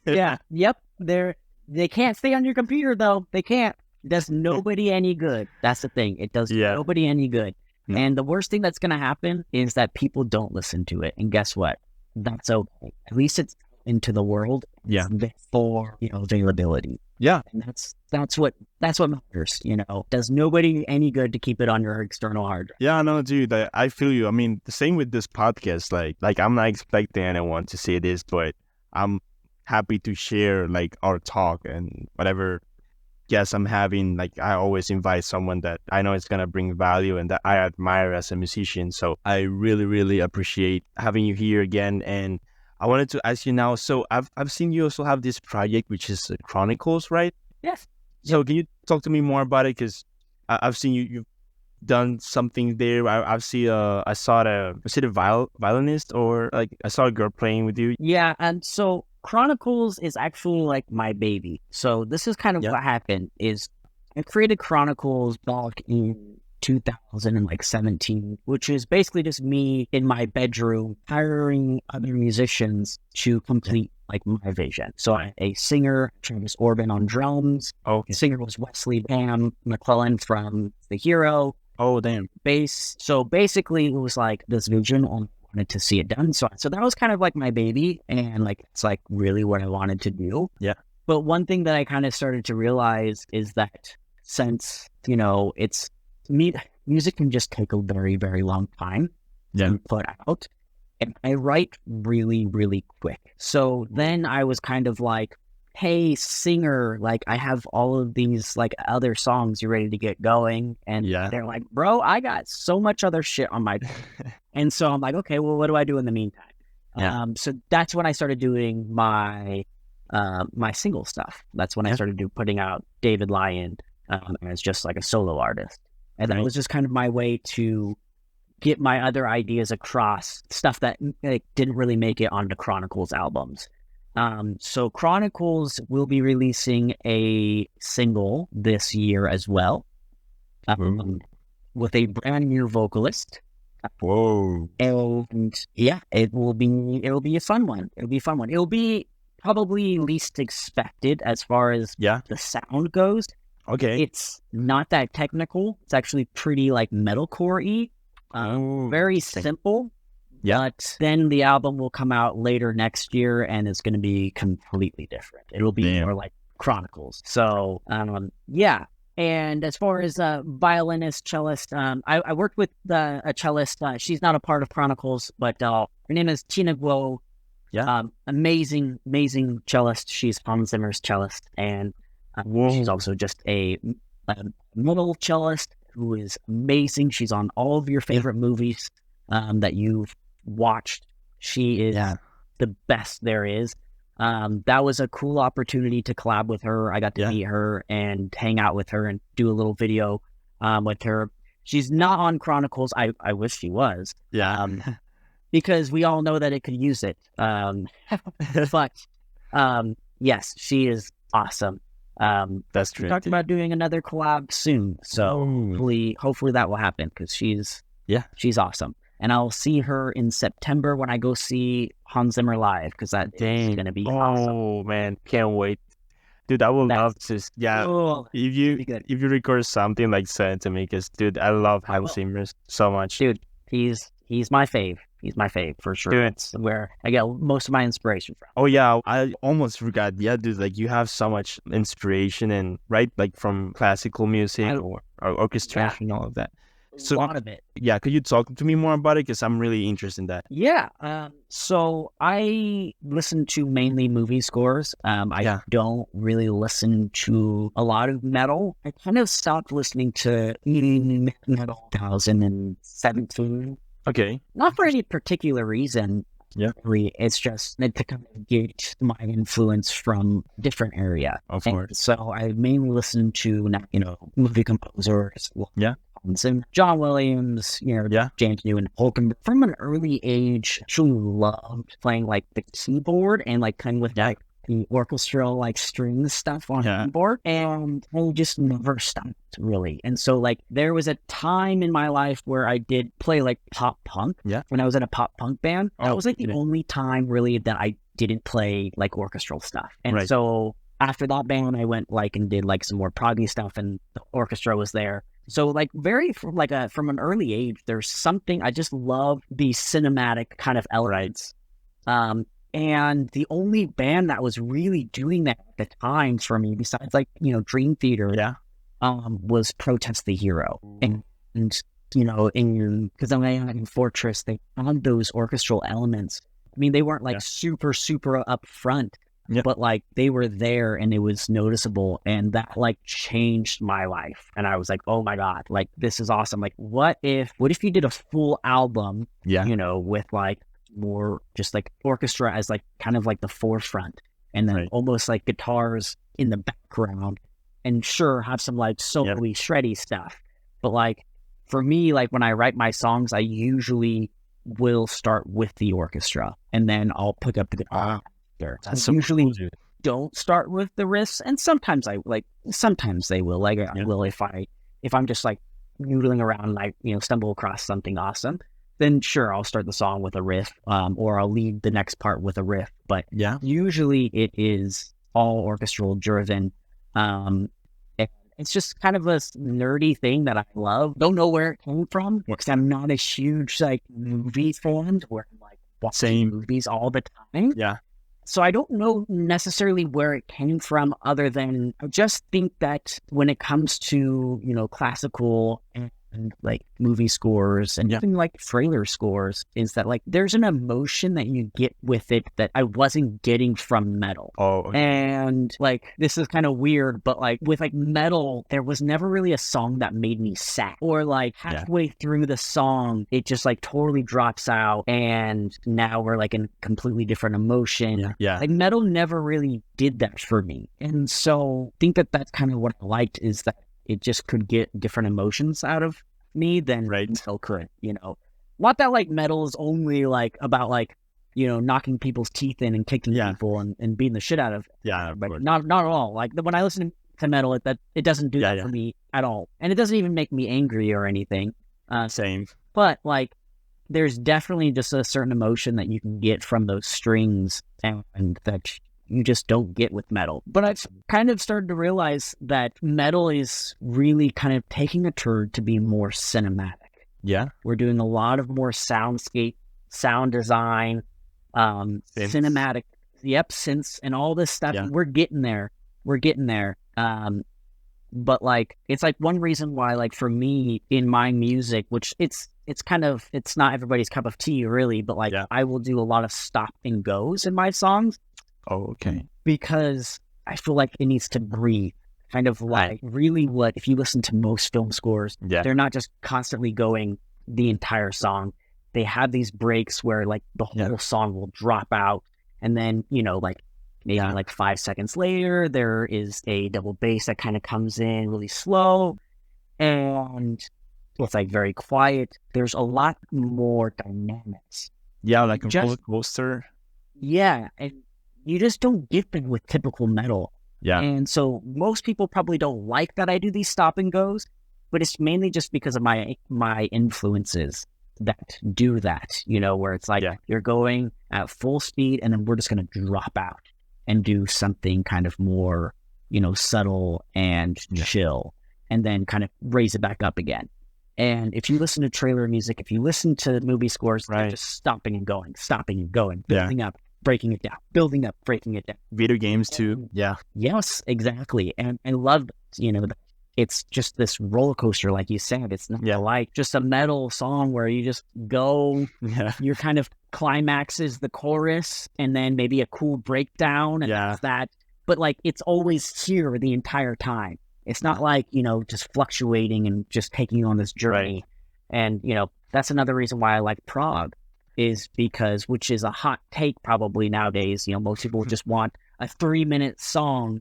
S3: Yeah. Yep. They can't stay on your computer though. They can't. It does nobody any good. That's the thing. It does nobody any good.
S1: No.
S3: And the worst thing that's going to happen is that people don't listen to it. And guess what? That's okay. At least it's into the world.
S1: Yeah.
S3: For availability.
S1: Yeah.
S3: And that's what matters. Does nobody any good to keep it on your external hard drive.
S1: Yeah, no, dude. I feel you. I mean, the same with this podcast. Like I'm not expecting anyone to say this, but I'm happy to share like our talk and whatever guests I'm having. Like I always invite someone that I know is gonna bring value and that I admire as a musician. So I really, really appreciate having you here again. And I wanted to ask you now. So I've seen you also have this project which is Chronicles, right?
S3: Yes.
S1: So can you talk to me more about it? Because I've seen you've done something there. I saw the violinist, or like I saw a girl playing with you.
S3: Yeah, and so Chronicles is actually like my baby. So this is kind of what happened is I created Chronicles back in 2017, which is basically just me in my bedroom hiring other musicians to complete like my vision. So a singer, Travis Orban on drums.
S1: Oh,
S3: the singer was Wesley Bam McClellan from The Hero.
S1: Oh, damn.
S3: Bass. So basically, it was like this vision. I wanted to see it done. So that was kind of like my baby, and like it's like really what I wanted to do.
S1: Yeah.
S3: But one thing that I kind of started to realize is that since it's music can just take a very, very long time to put out, and I write really, really quick. So then I was kind of like, hey, singer, like I have all of these like other songs, you ready to get going? And they're like, bro, I got so much other shit on my and so I'm like, okay, well, what do I do in the meantime? So that's when I started doing my my single stuff. That's when I started putting out David Lyon as just like a solo artist. And that was just kind of my way to get my other ideas across, stuff that didn't really make it onto Chronicles albums. So Chronicles will be releasing a single this year as well, with a brand new vocalist.
S1: Whoa!
S3: And yeah, it'll be a fun one. It'll be probably least expected as far as the sound goes.
S1: Okay,
S3: it's not that technical. It's actually pretty like metalcore-y. Very simple. Yeah. But then the album will come out later next year, and it's going to be completely different. It'll be more like Chronicles. So, yeah. And as far as violinist, cellist, I worked with a cellist. She's not a part of Chronicles, but her name is Tina Guo. Yeah. Amazing cellist. She's Hans Zimmer's cellist, and she's also just a metal cellist who is amazing. She's on all of your favorite movies that you've watched. She is the best there is. That was a cool opportunity to collab with her. I got to meet her and hang out with her and do a little video with her. She's not on Chronicles. I wish she was. Because we all know that it could use it. But yes, she is awesome.
S1: That's true.
S3: We talked about doing another collab soon, so hopefully that will happen because she's awesome. And I'll see her in September when I go see Hans Zimmer live because that is going to be awesome.
S1: Oh man, can't wait, dude! I will love to. If you record something, like send it to me because dude, I love Hans Zimmer so much.
S3: Dude, he's my fave. He's my fave for sure.
S1: Dude.
S3: It's where I get most of my inspiration from.
S1: Oh yeah, I almost forgot. Yeah, dude, like you have so much inspiration and like from classical music or orchestration and all of that.
S3: So, a lot of it.
S1: Yeah, could you talk to me more about it? Because I'm really interested in that.
S3: Yeah. So I listen to mainly movie scores. I don't really listen to a lot of metal. I kind of stopped listening to metal 2017.
S1: Okay.
S3: Not for any particular reason. Yeah. It's just to kind of get my influence from different area.
S1: Of course.
S3: So I mainly listen to, movie composers. John Williams, James Newton, Holcomb. From an early age, I actually loved playing like the keyboard and like kind of with like the orchestral like string stuff on the keyboard, and I just never stopped really. And so like there was a time in my life where I did play like pop punk. When I was in a pop punk band, that was like the only time really that I didn't play like orchestral stuff. And so after that band, I went like and did like some more proggy stuff, and the orchestra was there. So like from an early age, there's something, I just love the cinematic kind of elements. And the only band that was really doing that at the time for me, besides like, Dream Theater, was Protest the Hero. And because I'm in Fortress, they had those orchestral elements. I mean, they weren't like super up front, but like they were there and it was noticeable, and that like changed my life. And I was like, oh my God, like this is awesome. Like what if you did a full album, with like more just like orchestra as like kind of like the forefront, and then almost like guitars in the background, and sure have some like solo-y shreddy stuff. But like for me, like when I write my songs, I usually will start with the orchestra and then I'll pick up the guitar.
S1: That's so
S3: usually
S1: cool,
S3: don't start with the riffs, and sometimes they will. Like I will if I'm just like noodling around and I stumble across something awesome, then sure I'll start the song with a riff, or I'll lead the next part with a riff. But usually it is all orchestral driven. And it's just kind of a nerdy thing that I love. Don't know where it came from because I'm not a huge like movie fan where I'm like watching movies all the time. So I don't know necessarily where it came from, other than I just think that when it comes to, classical and like movie scores and even like trailer scores, is that like there's an emotion that you get with it that I wasn't getting from metal. And like this is kind of weird, but like with like metal, there was never really a song that made me sad, or like halfway through the song it just like totally drops out and now we're like in completely different emotion. Like metal never really did that for me. And so I think that that's kind of what I liked, is that it just could get different emotions out of me than metal could, Not that like metal is only like about like, knocking people's teeth in and kicking people and beating the shit out of. But not at all. Like when I listen to metal, it doesn't do that for me at all. And it doesn't even make me angry or anything.
S1: Same.
S3: But like there's definitely just a certain emotion that you can get from those strings and that you just don't get with metal. But I've kind of started to realize that metal is really kind of taking a turn to be more cinematic. We're doing a lot of more soundscape, sound design, cinematic, synths, and all this stuff. We're getting there. But like, it's like one reason why, like for me in my music, which it's not everybody's cup of tea really, but like I will do a lot of stop and goes in my songs. Because I feel like it needs to breathe. Kind of like really what, if you listen to most film scores, they're not just constantly going the entire song. They have these breaks where like the whole song will drop out, and then, like maybe like 5 seconds later, there is a double bass that kind of comes in really slow, and it's like very quiet. There's a lot more dynamics.
S1: Like a roller coaster.
S3: And you just don't get them with typical metal. And so most people probably don't like that I do these stop and goes, but it's mainly just because of my influences that do that, where it's like you're going at full speed and then we're just going to drop out and do something kind of more, subtle and chill, and then kind of raise it back up again. And if you listen to trailer music, if you listen to movie scores, they're just stopping and going, building up, breaking it down, building up, breaking it down.
S1: Video games too.
S3: Yes, exactly. And I love, it's just this roller coaster, like you said. It's not like just a metal song where you just go, your kind of climax is the chorus and then maybe a cool breakdown and that's that. But like, it's always here the entire time. It's not like, just fluctuating and just taking you on this journey. And, that's another reason why I like prog, is because, which is a hot take probably nowadays, most people just want a 3-minute song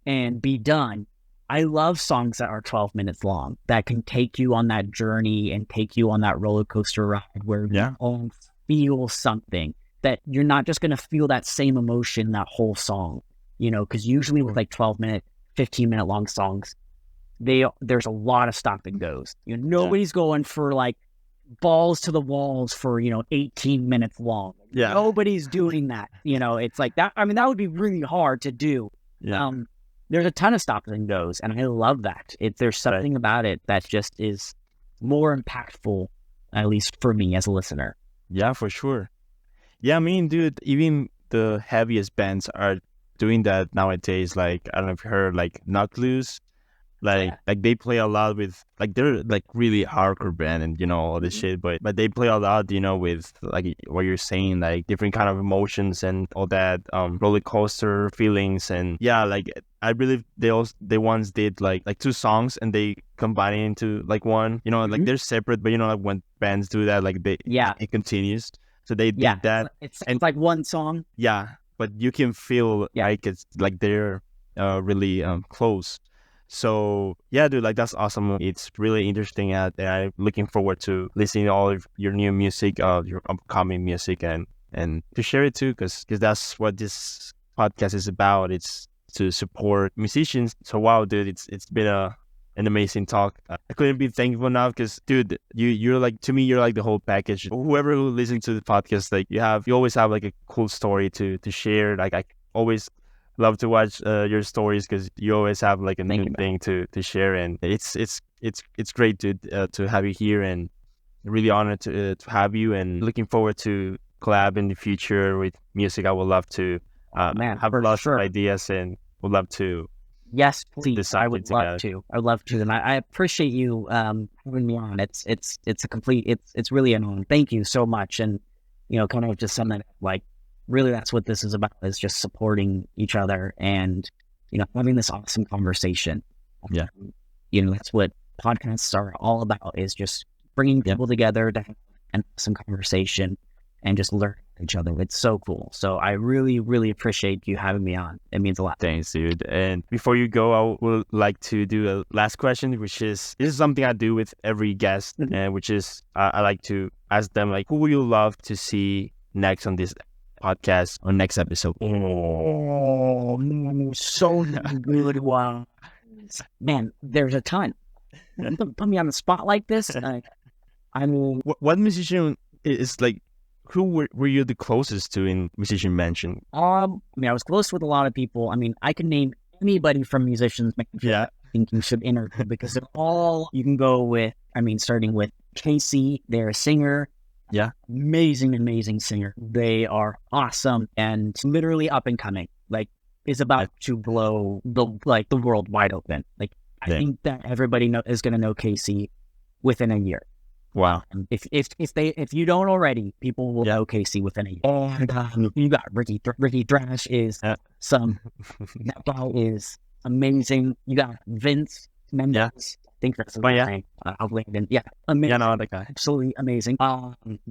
S3: and be done. I love songs that are 12 minutes long, that can take you on that journey and take you on that roller coaster ride where you all feel something. that you're not just going to feel that same emotion that whole song, you know, because usually with like 12-minute, 15-minute long songs, there's a lot of stop and goes. You know, nobody's going for like balls to the walls for, you know, 18 minutes long.
S1: Yeah.
S3: Nobody's doing that. You know, it's like that. I mean, that would be really hard to do.
S1: Yeah.
S3: There's a ton of stop and goes, and I love that. There's something about it that just is more impactful, at least for me as a listener.
S2: Yeah, for sure. Yeah, I mean, dude, even the heaviest bands are doing that nowadays. Like, I don't know if you heard, like, Knuckles. Like they play a lot with, like, they're like really hardcore band and, you know, all this shit, but they play a lot, you know, with like what you're saying, like different kind of emotions and all that roller coaster feelings. And yeah, like I believe they once did like 2 songs and they combine it into like one, you know, like they're separate, but you know, like when bands do that, like it continues. So they did that.
S3: It's like one song.
S2: Yeah, but you can feel like it's like they're really close. So yeah, dude, like that's awesome. It's really interesting, and I'm looking forward to listening to all of your new music, your upcoming music, and to share it too, because that's what this podcast is about. It's to support musicians. So wow, dude, it's been an amazing talk. I couldn't be thankful enough because, dude, you're like, to me, you're like the whole package. Whoever who listens to the podcast, like you always have like a cool story to share. Like I always love to watch your stories because you always have like a new thing to share, and it's great to have you here, and really honored to have you, and looking forward to collab in the future with music. I would love to have lots of ideas, and would love to.
S3: Yes, please. I would love to. I would love to, and I appreciate you having me on. It's a complete. It's really an honor. Thank you so much, and you know, kind of just something like. Really, that's what this is about, is just supporting each other and, you know, having this awesome conversation.
S2: Yeah.
S3: You know, that's what podcasts are all about, is just bringing people together to have an awesome conversation and just learn each other. It's so cool. So I really, really appreciate you having me on. It means a lot.
S2: Thanks, dude. And before you go, I would like to do a last question, which is, this is something I do with every guest, and which is, I like to ask them, like, who would you love to see next on this podcast or next episode?
S3: Oh, man, so good. Wow. Man, there's a ton. Put me on the spot like this. I mean,
S2: what musician is like, who were you the closest to in musician mention?
S3: I mean, I was close with a lot of people. I mean, I can name anybody from musicians.
S2: Yeah.
S3: I think you should interview, because they're all, you can go with, I mean, starting with Casey, they're a singer.
S2: Yeah.
S3: Amazing singer. They are awesome and literally up and coming. Like, is about to blow the world wide open. Like, I think that everybody is going to know Casey within a year.
S2: Wow.
S3: If you don't already, people will know Casey within a year. And you got Ricky Thrash is that guy is amazing. You got Vince Mendes. I think that's his name. I'll link it in. Yeah, amazing.
S2: Yeah, no, that guy.
S3: Absolutely amazing.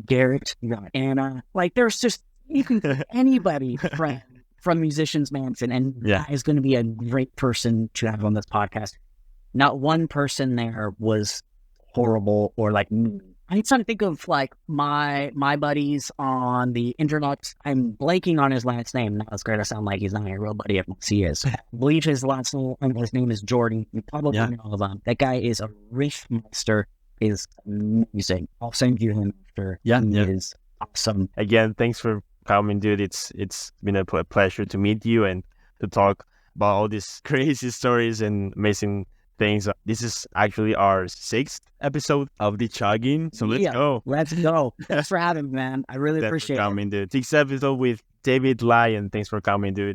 S3: Garrett, you got Anna. Like, there's just, you can anybody from Musicians Mansion, and that is going to be a great person to have on this podcast. Not one person there was horrible or like mean. I need to think of like my buddies on the internet. I'm blanking on his last name. Now it's going to sound like he's not a real buddy if he is. I believe his last name, his name is Jordan. You probably know of him. That guy is a riff master. Is amazing. I'll send you him after. He is awesome.
S2: Again, thanks for coming, dude. It's been a pleasure to meet you and to talk about all these crazy stories and amazing things. This is actually our 6th episode of the Chuggin, so let's go.
S3: Let's go. Thanks for having me, man. I really appreciate it.
S2: Thanks for coming, dude. 6th episode with David Lyon. Thanks for coming, dude.